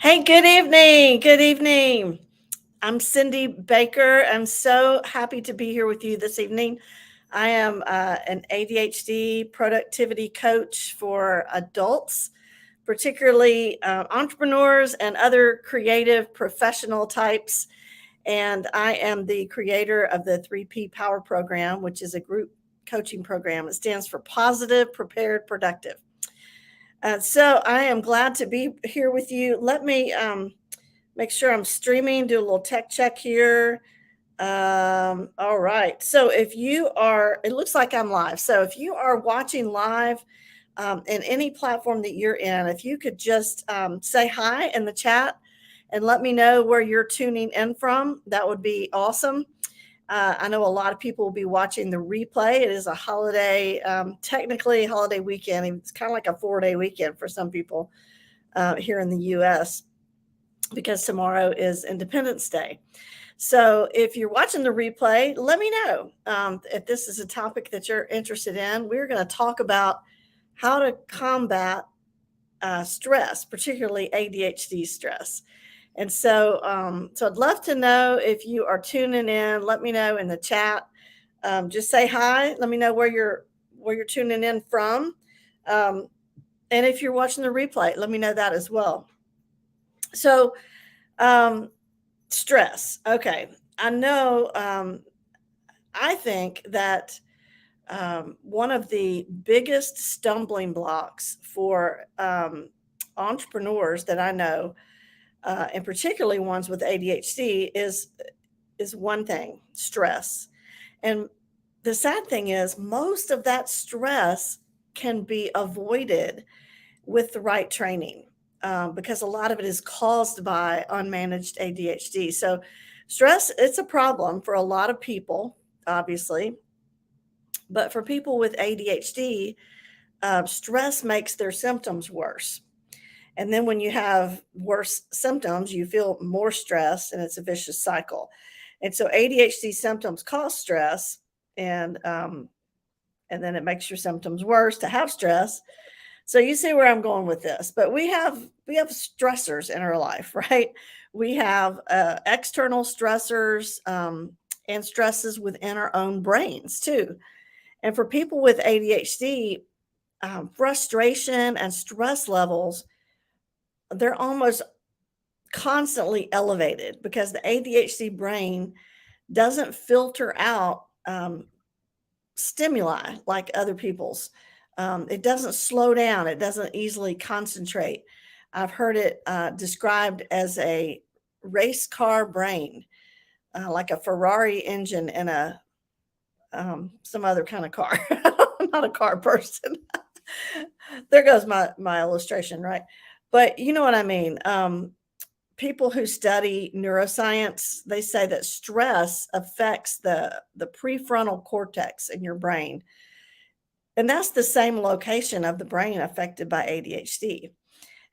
Hey, good evening. Good evening. I'm Cindy Baker. I'm so happy to be here with you this evening. I am an ADHD productivity coach for adults, particularly entrepreneurs and other creative professional types. And I am the creator of the 3P Power Program, which is a group coaching program. It stands for Positive, Prepared, Productive. So I am glad to be here with you. Let me make sure I'm streaming, do a little tech check here. All right. So if you are, it looks like I'm live. So if you are watching live in any platform that you're in, if you could just say hi in the chat and let me know where you're tuning in from, that would be awesome. I know a lot of people will be watching the replay. It is a holiday, technically a holiday weekend. It's kind of like a 4-day weekend for some people here in the US because tomorrow is Independence Day. So if you're watching the replay, let me know if this is a topic that you're interested in. We're going to talk about how to combat stress, particularly ADHD stress. And so I'd love to know if you are tuning in. Let me know in the chat. Just say hi. Let me know where you're tuning in from. And if you're watching the replay, let me know that as well. So stress. Okay. I know. I think that one of the biggest stumbling blocks for entrepreneurs that I know, and particularly ones with ADHD, is one thing: stress. And the sad thing is, most of that stress can be avoided with the right training, because a lot of it is caused by unmanaged ADHD. So, stress, it's a problem for a lot of people, obviously, but for people with ADHD, stress makes their symptoms worse. And then when you have worse symptoms, you feel more stressed, and it's a vicious cycle. And so ADHD symptoms cause stress, and and then it makes your symptoms worse to have stress. So you see where I'm going with this. But we have stressors in our life, right? We have external stressors, and stresses within our own brains too. And for people with ADHD, frustration and stress levels, they're almost constantly elevated because the ADHD brain doesn't filter out stimuli like other people's. It doesn't slow down, it doesn't easily concentrate. I've heard it described as a race car brain, like a Ferrari engine in a some other kind of car. I'm not a car person. There goes my illustration, right? But you know what I mean. People who study neuroscience, they say that stress affects the prefrontal cortex in your brain, and that's the same location of the brain affected by ADHD.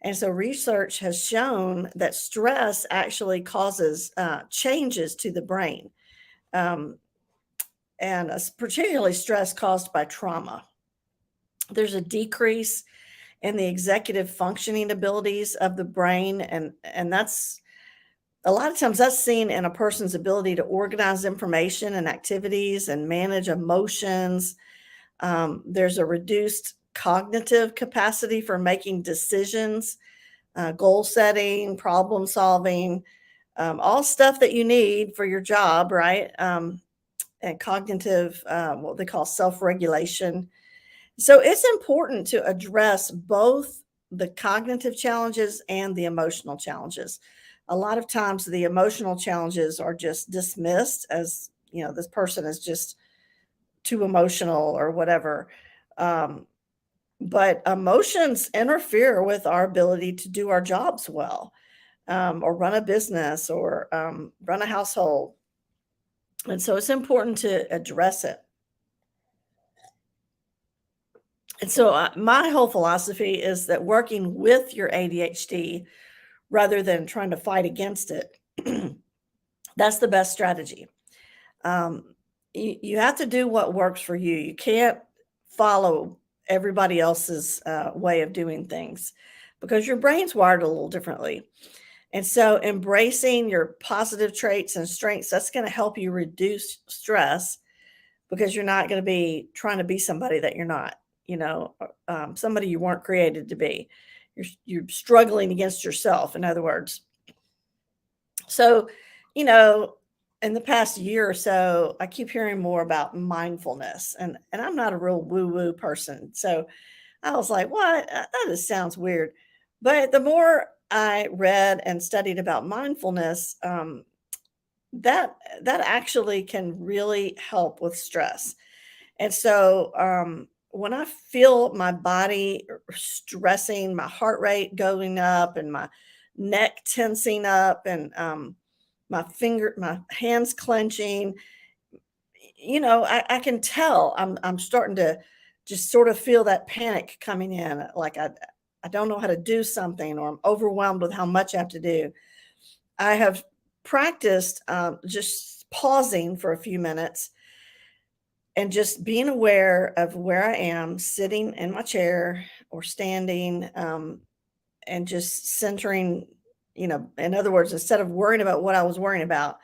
And so research has shown that stress actually causes changes to the brain, um, and particularly stress caused by trauma. There's a decrease in the executive functioning abilities of the brain, and that's a lot of times that's seen in a person's ability to organize information and activities and manage emotions. There's a reduced cognitive capacity for making decisions, goal setting, problem solving, all stuff that you need for your job, right? And cognitive, what they call self regulation. So it's important to address both the cognitive challenges and the emotional challenges. A lot of times the emotional challenges are just dismissed as, this person is just too emotional or whatever. Um, but emotions interfere with our ability to do our jobs well, or run a business, or run a household. And so it's important to address it. And so my whole philosophy is that working with your ADHD rather than trying to fight against it, that's the best strategy. You have to do what works for you. You can't follow everybody else's way of doing things because your brain's wired a little differently. And so embracing your positive traits and strengths, that's going to help you reduce stress because you're not going to be trying to be somebody that you're not, somebody you weren't created to be. You're struggling against yourself, in other words. So, you know, in the past year or so, I keep hearing more about mindfulness, and I'm not a real woo woo person. So I was like, what? That just sounds weird. But the more I read and studied about mindfulness, that actually can really help with stress. And so when I feel my body stressing, my heart rate going up, and my neck tensing up, and my hands clenching, I can tell I'm starting to just sort of feel that panic coming in, like I don't know how to do something, or I'm overwhelmed with how much I have to do. I have practiced just pausing for a few minutes and just being aware of where I am sitting in my chair or standing, and just centering, in other words, instead of worrying about what I was worrying about,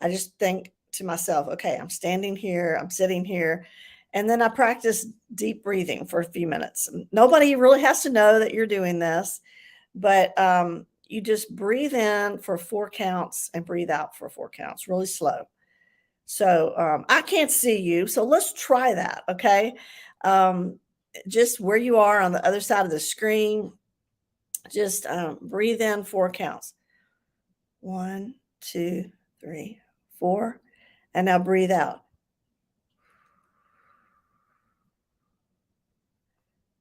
I just think to myself, okay, I'm standing here, I'm sitting here. And then I practice deep breathing for a few minutes. Nobody really has to know that you're doing this, but you just breathe in for 4 counts and breathe out for 4 counts, really slow. So I can't see you. So let's try that. Okay. Um, just where you are on the other side of the screen, just breathe in 4 counts. 1, 2, 3, 4. And now breathe out.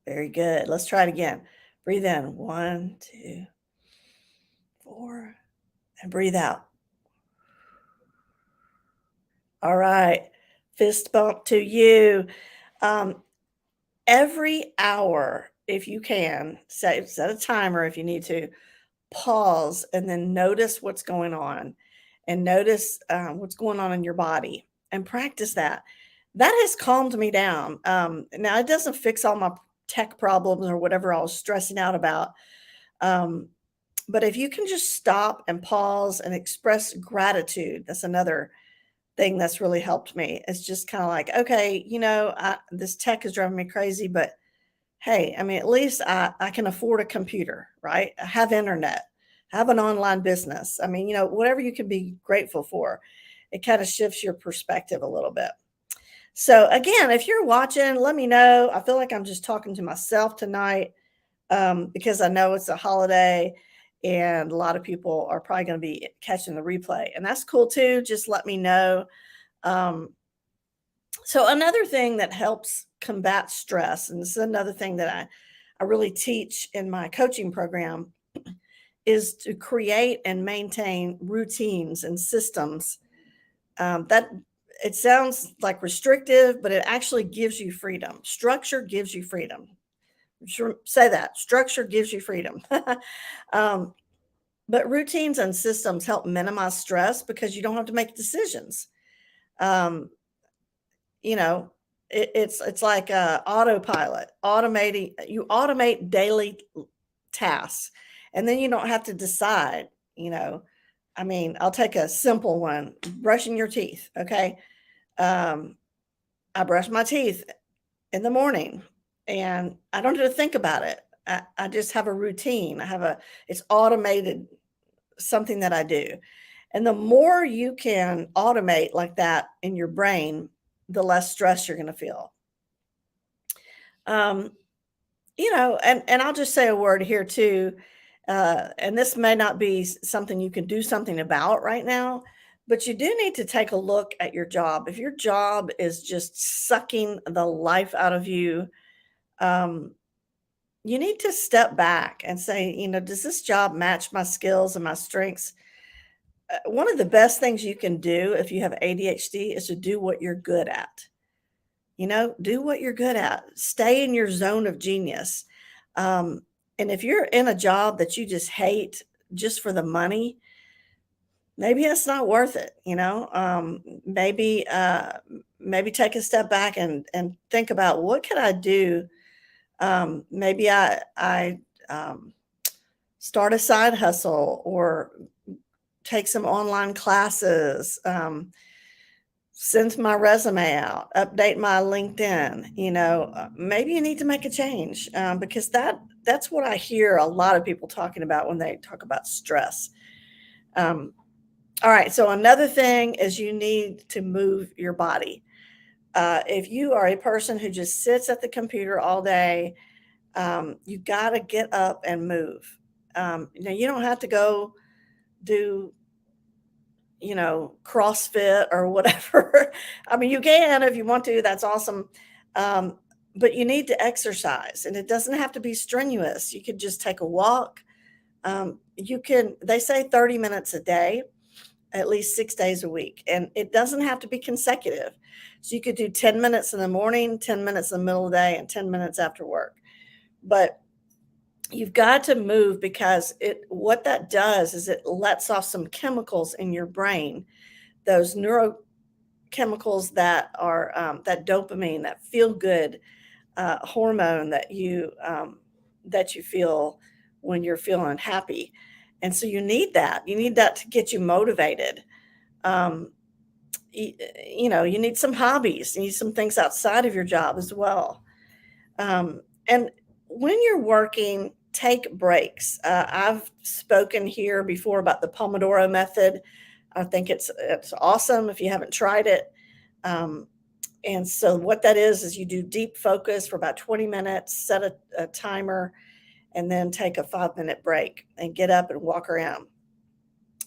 Very good. Let's try it again. Breathe in. 1, 2, 4. And breathe out. All right. Fist bump to you. Um, every hour, if you can, set a timer if you need to, pause and then notice what's going on, and notice what's going on in your body, and practice that. That has calmed me down. Now, it doesn't fix all my tech problems or whatever I was stressing out about. Um, but if you can just stop and pause and express gratitude, that's another thing that's really helped me. It's just kind of like, okay, this tech is driving me crazy, but hey, I mean, at least I can afford a computer, right? I have internet, I have an online business. I mean, whatever you can be grateful for, it kind of shifts your perspective a little bit. So, again, if you're watching, let me know. I feel like I'm just talking to myself tonight, because I know it's a holiday and a lot of people are probably going to be catching the replay. And that's cool too. Just let me know. Um, so another thing that helps combat stress, and this is another thing that I really teach in my coaching program, is to create and maintain routines and systems. That it sounds like restrictive, but it actually gives you freedom. Structure gives you freedom. Say that structure gives you freedom. um, but routines and systems help minimize stress because you don't have to make decisions. Um, you know, it's like autopilot, automating. You automate daily tasks, and then you don't have to decide. You know, I mean, I'll take a simple one: brushing your teeth. Okay, um, I brush my teeth in the morning, and I don't have to think about it. I just have a routine. It's automated, something that I do. And the more you can automate like that in your brain, the less stress you're going to feel. Um, and I'll just say a word here too. And this may not be something you can do something about right now, but you do need to take a look at your job. If your job is just sucking the life out of you, um, you need to step back and say, does this job match my skills and my strengths? One of the best things you can do if you have ADHD is to do what you're good at. Do what you're good at. Stay in your zone of genius. Um, and if you're in a job that you just hate just for the money, maybe it's not worth it. Maybe take a step back and think about what could I do. Maybe I start a side hustle or take some online classes, send my resume out, update my LinkedIn. Maybe you need to make a change, because that's what I hear a lot of people talking about when they talk about stress. Um, all right. So another thing is you need to move your body. If you are a person who just sits at the computer all day, you got to get up and move. You don't have to go do, CrossFit or whatever. I mean, you can if you want to, that's awesome. Um, but you need to exercise, and it doesn't have to be strenuous. You could just take a walk. They say 30 minutes a day, at least 6 days a week, and it doesn't have to be consecutive. So you could do 10 minutes in the morning, 10 minutes in the middle of the day, and 10 minutes after work. But you've got to move, because what that does is it lets off some chemicals in your brain, those neurochemicals that are that dopamine, that feel good hormone that you feel when you're feeling happy. And so you need that. You need that to get you motivated. Um, you need some hobbies. You need some things outside of your job as well. And when you're working, take breaks. I've spoken here before about the Pomodoro method. I think it's awesome if you haven't tried it. Um, and so what that is you do deep focus for about 20 minutes, set a timer, and then take a 5-minute break and get up and walk around.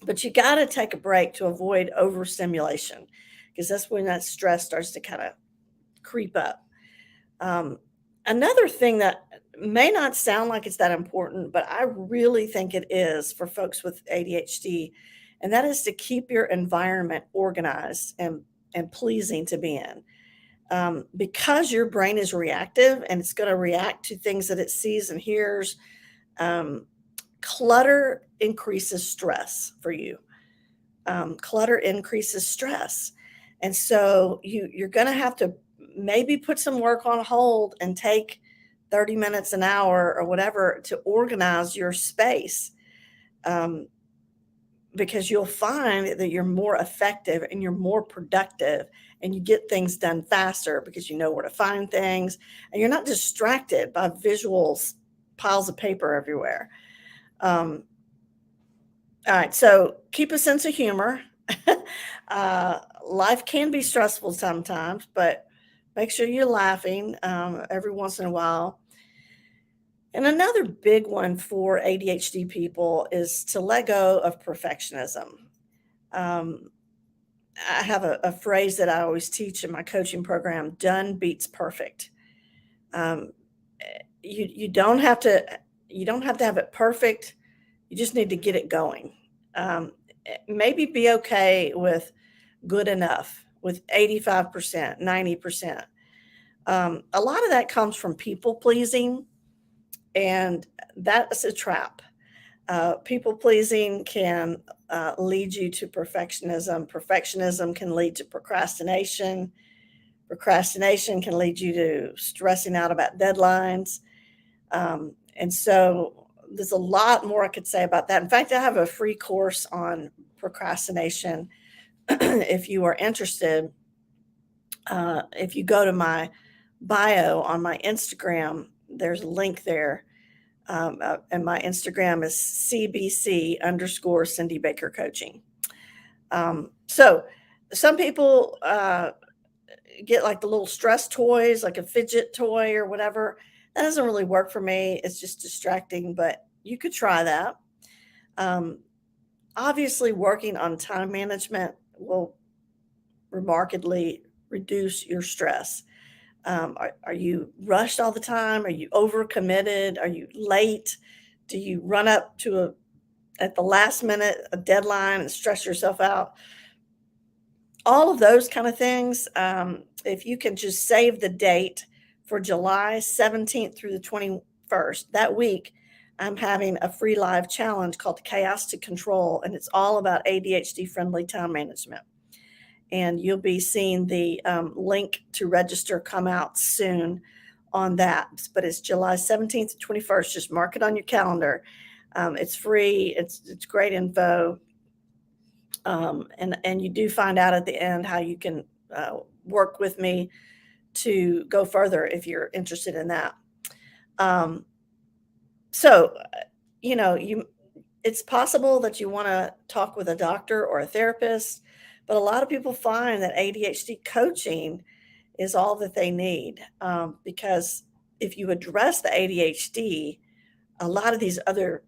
But you got to take a break to avoid overstimulation, because that's when that stress starts to kind of creep up. Um, Another thing that may not sound like it's that important, but I really think it is for folks with ADHD, and that is to keep your environment organized and pleasing to be in. Because your brain is reactive and it's going to react to things that it sees and hears, um, clutter increases stress for you. Clutter increases stress. And so you're going to have to maybe put some work on hold and take 30 minutes, an hour, or whatever to organize your space. Um, because you'll find that you're more effective and you're more productive, and you get things done faster because you know where to find things, and you're not distracted by visuals, piles of paper everywhere. Um, all right, so keep a sense of humor. Life can be stressful sometimes, but make sure you're laughing every once in a while. And another big one for ADHD people is to let go of perfectionism. Um, I have a phrase that I always teach in my coaching program: done beats perfect. Um, you don't have to have it perfect. You just need to get it going. Um, Maybe be okay with good enough, with 85%, 90%. A lot of that comes from people pleasing, and that's a trap. People pleasing can lead you to perfectionism. Perfectionism can lead to procrastination. Procrastination can lead you to stressing out about deadlines. And so there's a lot more I could say about that. In fact, I have a free course on procrastination. If you are interested, if you go to my bio on my Instagram, there's a link there. And my Instagram is CBC_Cindy Baker Coaching. So some people get like the little stress toys, like a fidget toy or whatever. That doesn't really work for me. It's just distracting, but you could try that. Um, Obviously, working on time management will remarkably reduce your stress. Are you rushed all the time? Are you overcommitted? Are you late? Do you run up to at the last minute a deadline and stress yourself out? All of those kind of things. If you can just save the date for July 17th through the 21st, that week, I'm having a free live challenge called Chaos to Control, and it's all about ADHD friendly time management. And you'll be seeing the link to register come out soon on that. But it's July 17th to 21st. Just mark it on your calendar. It's free. It's great info. And you do find out at the end how you can work with me to go further if you're interested in that. Um, so, it's possible that you want to talk with a doctor or a therapist, but a lot of people find that ADHD coaching is all that they need, because if you address the ADHD, a lot of these other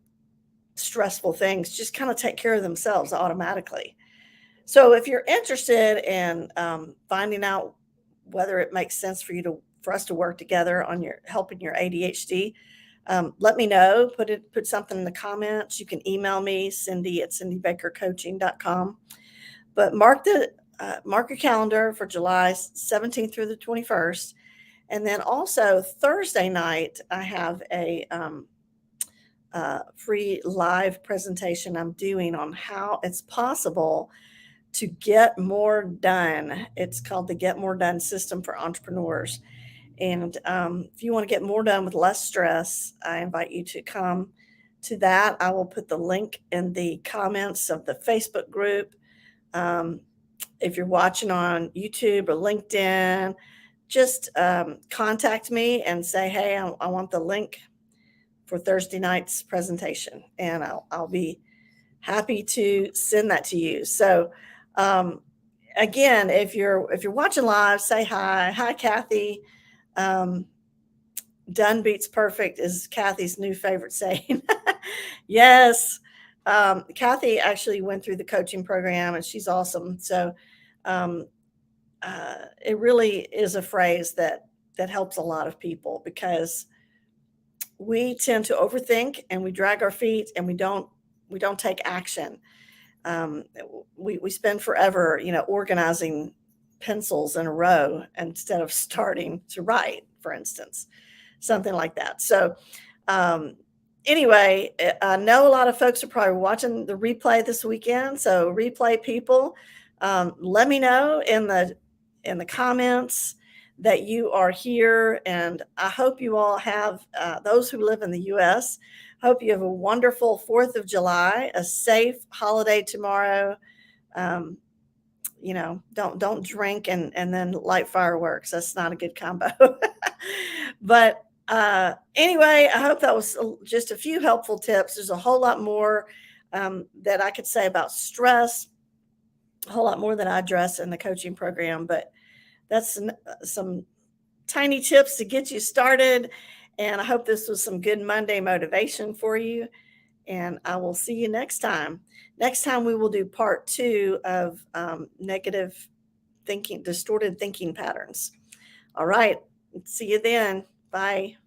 stressful things just kind of take care of themselves automatically. So if you're interested in finding out whether it makes sense for us to work together on your helping your ADHD, let me know. Put something in the comments. You can email me, Cindy at cindybakercoaching.com. But mark your calendar for July 17th through the 21st. And then also Thursday night, I have a free live presentation I'm doing on how it's possible to get more done. It's called the Get More Done System for Entrepreneurs. And if you want to get more done with less stress, I invite you to come to that. I will put the link in the comments of the Facebook group. If you're watching on YouTube or LinkedIn, just contact me and say, hey, I want the link for Thursday night's presentation, and I'll be happy to send that to you. So, again, if you're watching live, say hi, Kathy. Um, Done beats perfect is Kathy's new favorite saying. Yes, Kathy actually went through the coaching program, and she's awesome. So, um, it really is a phrase that helps a lot of people because we tend to overthink and we drag our feet and we don't take action. um, we spend forever, organizing pencils in a row instead of starting to write, for instance, something like that. So, um, anyway, I know a lot of folks are probably watching the replay this weekend. So, replay people, let me know in the comments that you are here, and I hope you all have those who live in the U.S. Hope you have a wonderful 4th of July, a safe holiday tomorrow. Um, don't drink and then light fireworks. That's not a good combo. But anyway, I hope that was just a few helpful tips. There's a whole lot more that I could say about stress, a whole lot more that I address in the coaching program, but that's some tiny tips to get you started. And I hope this was some good Monday motivation for you. And I will see you next time. Next time, we will do part 2 of negative thinking, distorted thinking patterns. All right. See you then. Bye.